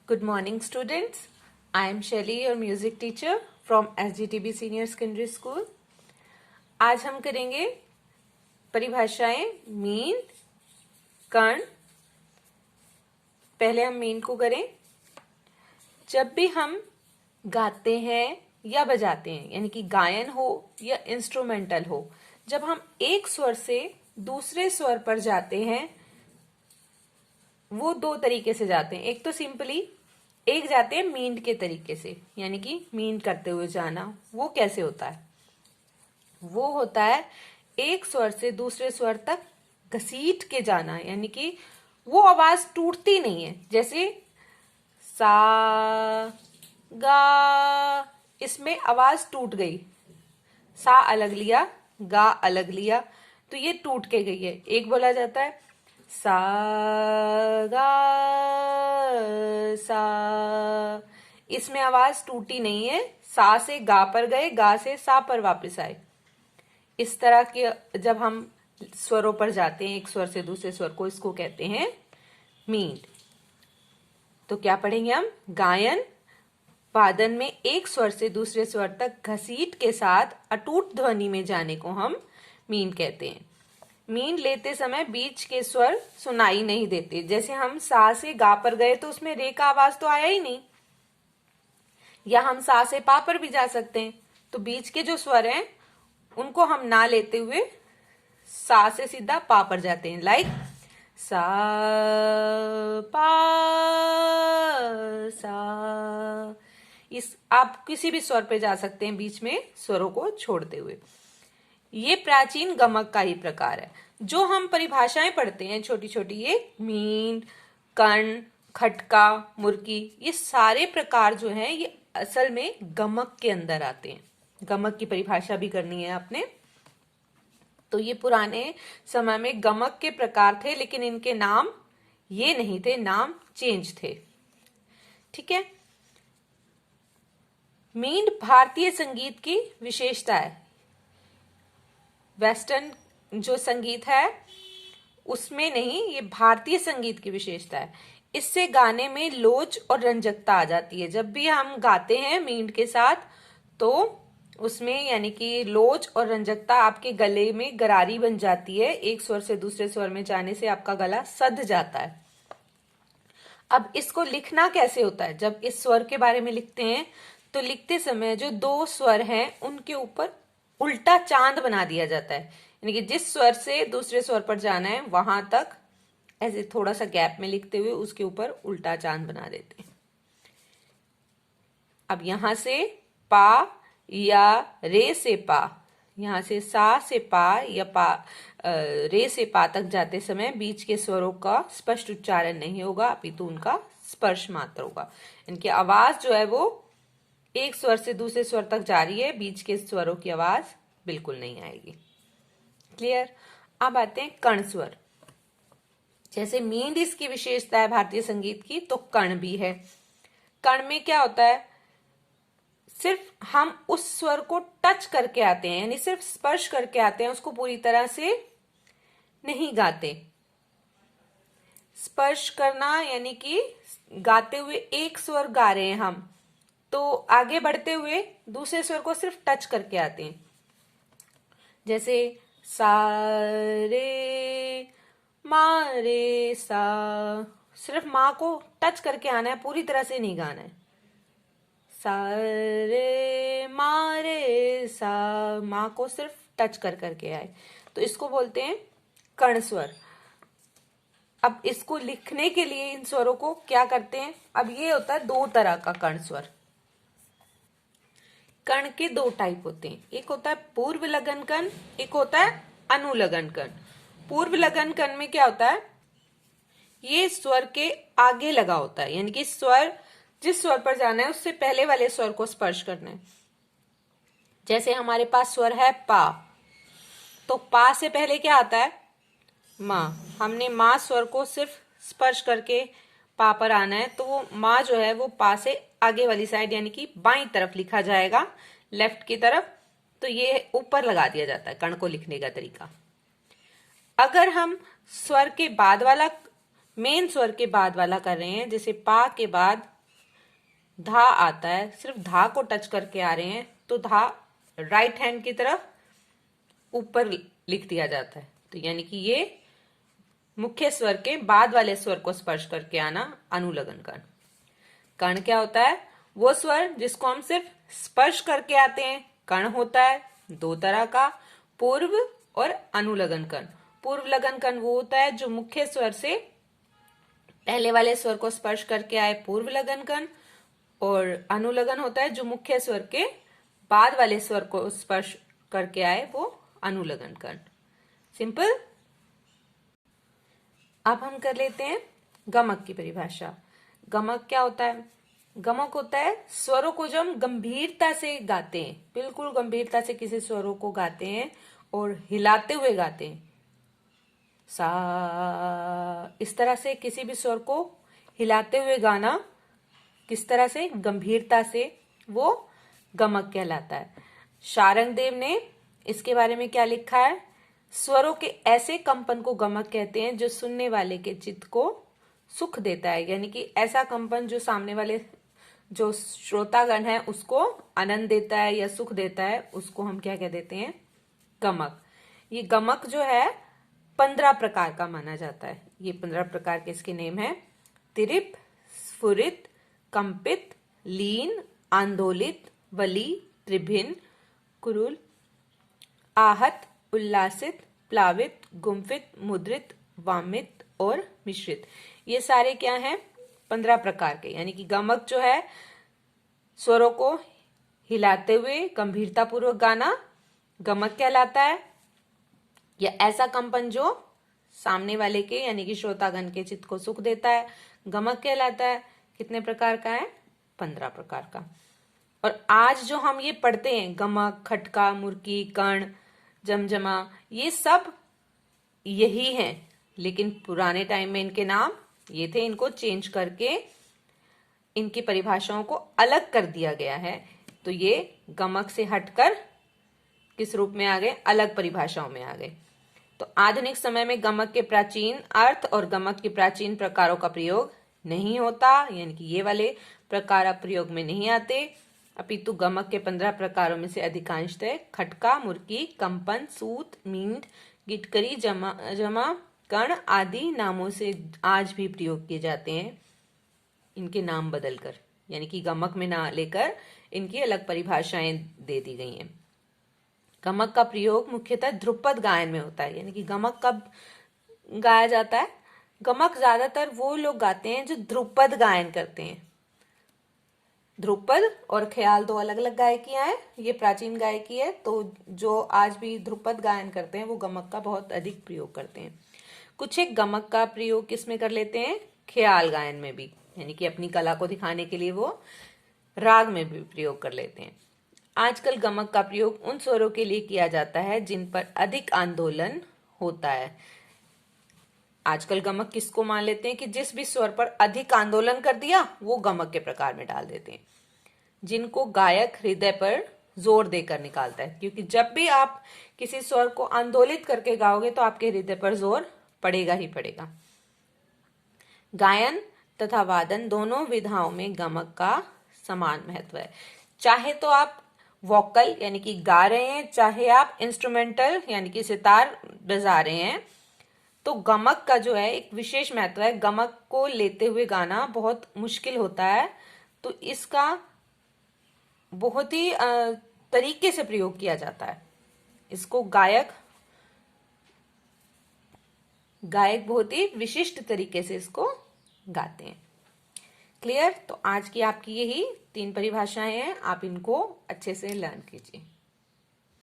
Good morning, students. I am Shelly, your music teacher from SGTB Senior Secondary School. आज हम करेंगे परिभाषाएं mean, कर्ण। पहले हम मीन को करें। जब भी हम गाते हैं या बजाते हैं, यानी कि गायन हो या इंस्ट्रूमेंटल हो, जब हम एक स्वर से दूसरे स्वर पर जाते हैं, वो दो तरीके से जाते हैं। एक तो सिंपली एक जाते हैं मींड के तरीके से, यानी कि मींड करते हुए जाना। वो कैसे होता है? वो होता है एक स्वर से दूसरे स्वर तक घसीट के जाना, यानी कि वो आवाज टूटती नहीं है। जैसे सा गा, इसमें आवाज टूट गई, सा अलग लिया, गा अलग लिया, तो ये टूट के गई है। एक बोला जाता है सा गा सा, इसमें आवाज टूटी नहीं है, सा से गा पर गए, गा से सा पर वापस आए। इस तरह के जब हम स्वरों पर जाते हैं एक स्वर से दूसरे स्वर को, इसको कहते हैं मींड। तो क्या पढ़ेंगे हम? गायन वादन में एक स्वर से दूसरे स्वर तक घसीट के साथ अटूट ध्वनि में जाने को हम मींड कहते हैं। मींड लेते समय बीच के स्वर सुनाई नहीं देते। जैसे हम सा से गा पर गए तो उसमें रे का आवाज तो आया ही नहीं, या हम सा से पा पर भी जा सकते हैं, तो बीच के जो स्वर हैं उनको हम ना लेते हुए सा से सीधा पा पर जाते हैं। लाइक सा पा सा। इस आप किसी भी स्वर पे जा सकते हैं बीच में स्वरों को छोड़ते हुए। ये प्राचीन गमक का ही प्रकार है। जो हम परिभाषाएं पढ़ते हैं छोटी छोटी, ये मींड, कर्ण, खटका, मुर्की, ये सारे प्रकार जो हैं ये असल में गमक के अंदर आते हैं। गमक की परिभाषा भी करनी है आपने। तो ये पुराने समय में गमक के प्रकार थे, लेकिन इनके नाम ये नहीं थे, नाम चेंज थे। ठीक है। मींड भारतीय संगीत की विशेषता है। वेस्टर्न जो संगीत है उसमें नहीं, ये भारतीय संगीत की विशेषता है। इससे गाने में लोच और रंजकता आ जाती है। जब भी हम गाते हैं मींड के साथ, तो उसमें यानी कि लोच और रंजकता, आपके गले में गरारी बन जाती है। एक स्वर से दूसरे स्वर में जाने से आपका गला सध जाता है। अब इसको लिखना कैसे होता है? जब इस स्वर के बारे में लिखते हैं तो लिखते समय जो दो स्वर हैं उनके ऊपर उल्टा चांद बना दिया जाता है, यानी कि जिस स्वर से दूसरे स्वर पर जाना है वहां तक ऐसे थोड़ा सा गैप में लिखते हुए उसके ऊपर उल्टा चांद बना देते हैं। अब यहां से पा या रे से पा, यहां से सा से पा या पा रे से पा तक जाते समय बीच के स्वरों का स्पष्ट उच्चारण नहीं होगा, अपितु उनका स्पर्श मात्र होगा। इनकी आवाज जो है वो एक स्वर से दूसरे स्वर तक जा रही है, बीच के स्वरों की आवाज बिल्कुल नहीं आएगी। क्लियर? अब आते हैं कर्ण स्वर। जैसे मींड इसकी विशेषता है भारतीय संगीत की, तो कर्ण भी है। कर्ण में क्या होता है? सिर्फ हम उस स्वर को टच करके आते हैं, यानी सिर्फ स्पर्श करके आते हैं, उसको पूरी तरह से नहीं गाते। स्पर्श करना यानी कि गाते हुए एक स्वर गा रहे हैं हम, तो आगे बढ़ते हुए दूसरे स्वर को सिर्फ टच करके आते हैं। जैसे सा रे मा रे सा, सिर्फ माँ को टच करके आना है, पूरी तरह से नहीं गाना है। सा रे मा रे सा, माँ को सिर्फ टच कर करके आए, तो इसको बोलते हैं कर्ण स्वर। अब इसको लिखने के लिए इन स्वरों को क्या करते हैं? अब ये होता है दो तरह का कर्ण स्वर। कर्ण के दो टाइप होते हैं, एक होता है पूर्व लगन कर्ण, एक होता है अनुलगन कर्ण। पूर्व लगन कर्ण में क्या होता है? ये स्वर के आगे लगा होता है, यानी कि स्वर जिस स्वर पर जाना है उससे पहले वाले स्वर को स्पर्श करना है। जैसे हमारे पास स्वर है पा, तो पा से पहले क्या आता है? माँ। हमने माँ स्वर को सिर्फ स्पर्श करके पा पर आना है, तो वो माँ जो है वो पा से आगे वाली साइड यानी कि बाईं तरफ लिखा जाएगा, लेफ्ट की तरफ। तो ये ऊपर लगा दिया जाता है कर्ण को लिखने का तरीका। अगर हम स्वर के बाद वाला, मेन स्वर के बाद वाला कर रहे हैं, जैसे पा के बाद धा आता है, सिर्फ धा को टच करके आ रहे हैं तो धा राइट हैंड की तरफ ऊपर लिख दिया जाता है। तो यानी कि ये मुख्य स्वर के बाद वाले स्वर को स्पर्श करके आना अनुलगन कर्ण। कर्ण क्या होता है? वो स्वर जिसको हम सिर्फ स्पर्श करके आते हैं। कर्ण होता है दो तरह का, पूर्व और अनुलगन कर्ण। पूर्व लगन कर्ण वो होता है जो मुख्य स्वर से पहले वाले स्वर को स्पर्श करके आए, पूर्व लगन कर्ण। और अनुलगन होता है जो मुख्य स्वर के बाद वाले स्वर को स्पर्श करके आए, वो अनुलगन कर्ण। सिंपल। अब हम कर लेते हैं गमक की परिभाषा। गमक क्या होता है? गमक होता है स्वरों को जो हम गंभीरता से गाते हैं, बिल्कुल गंभीरता से किसी स्वरों को गाते हैं और हिलाते हुए गाते हैं। सा, इस तरह से किसी भी स्वर को हिलाते हुए गाना, किस तरह से? गंभीरता से, वो गमक कहलाता है। शारंगदेव ने इसके बारे में क्या लिखा है? स्वरों के ऐसे कंपन को गमक कहते हैं जो सुनने वाले के चित्त को सुख देता है। यानी कि ऐसा कंपन जो सामने वाले जो श्रोतागण है उसको आनंद देता है या सुख देता है, उसको हम क्या कह देते हैं? गमक। ये गमक जो है 15 प्रकार का माना जाता है। ये 15 प्रकार के इसके नेम है: तिरिप, स्फुरित, कंपित, लीन, आंदोलित, वली, त्रिभिन्न, कुरुल, आहत, उल्लासित, प्लावित, गुम्फित, मुद्रित, वामित और मिश्रित। ये सारे क्या हैं? 15 प्रकार के। यानी कि गमक जो है स्वरों को हिलाते हुए गंभीरता पूर्वक गाना गमक कहलाता है, या ऐसा कंपन जो सामने वाले के यानी कि श्रोतागण के चित्त को सुख देता है, गमक कहलाता है। कितने प्रकार का है? 15 प्रकार का। और आज जो हम ये पढ़ते हैं, गमक, खटका, मुर्की, कर्ण, जमजमा, ये सब यही हैं। लेकिन पुराने टाइम में इनके नाम ये थे, इनको चेंज करके इनकी परिभाषाओं को अलग कर दिया गया है। तो ये गमक से हटकर किस रूप में आ गए? अलग परिभाषाओं में आ गए। तो आधुनिक समय में गमक के प्राचीन अर्थ और गमक के प्राचीन प्रकारों का प्रयोग नहीं होता, यानी कि ये वाले प्रकार अब प्रयोग में नहीं आते। अपितु गमक के 15 प्रकारों में से अधिकांशतः खटका, मुर्की, कंपन, सूत, मींड, गिटकरी, जमा, कर्ण आदि नामों से आज भी प्रयोग किए जाते हैं, इनके नाम बदलकर। यानी कि गमक में ना लेकर इनकी अलग परिभाषाएं दे दी गई हैं। गमक का प्रयोग मुख्यतः ध्रुपद गायन में होता है। यानी कि गमक कब गाया जाता है? गमक ज्यादातर वो लोग गाते हैं जो ध्रुपद गायन करते हैं। ध्रुपद और ख्याल दो अलग अलग गायकियां हैं। ये प्राचीन गायकी है, तो जो आज भी ध्रुपद गायन करते हैं वो गमक का बहुत अधिक प्रयोग करते हैं। कुछ एक गमक का प्रयोग किसमें कर लेते हैं? ख्याल गायन में भी, यानी कि अपनी कला को दिखाने के लिए वो राग में भी प्रयोग कर लेते हैं। आजकल गमक का प्रयोग उन स्वरों के लिए किया जाता है जिन पर अधिक आंदोलन होता है। आजकल गमक किसको मान लेते हैं कि जिस भी स्वर पर अधिक आंदोलन कर दिया वो गमक के प्रकार में डाल देते हैं, जिनको गायक हृदय पर जोर देकर निकालता है। क्योंकि जब भी आप किसी स्वर को आंदोलित करके गाओगे तो आपके हृदय पर जोर पड़ेगा ही पड़ेगा। गायन तथा वादन दोनों विधाओं में गमक का समान महत्व है। चाहे तो आप वोकल यानी कि गा रहे हैं, चाहे आप इंस्ट्रूमेंटल यानी कि सितार बजा रहे हैं, तो गमक का जो है एक विशेष महत्व है। गमक को लेते हुए गाना बहुत मुश्किल होता है, तो इसका बहुत ही तरीके से प्रयोग किया जाता है। इसको गायक बहुत ही विशिष्ट तरीके से इसको गाते हैं। क्लियर? तो आज की आपकी यही 3 परिभाषाएं हैं, आप इनको अच्छे से लर्न कीजिए।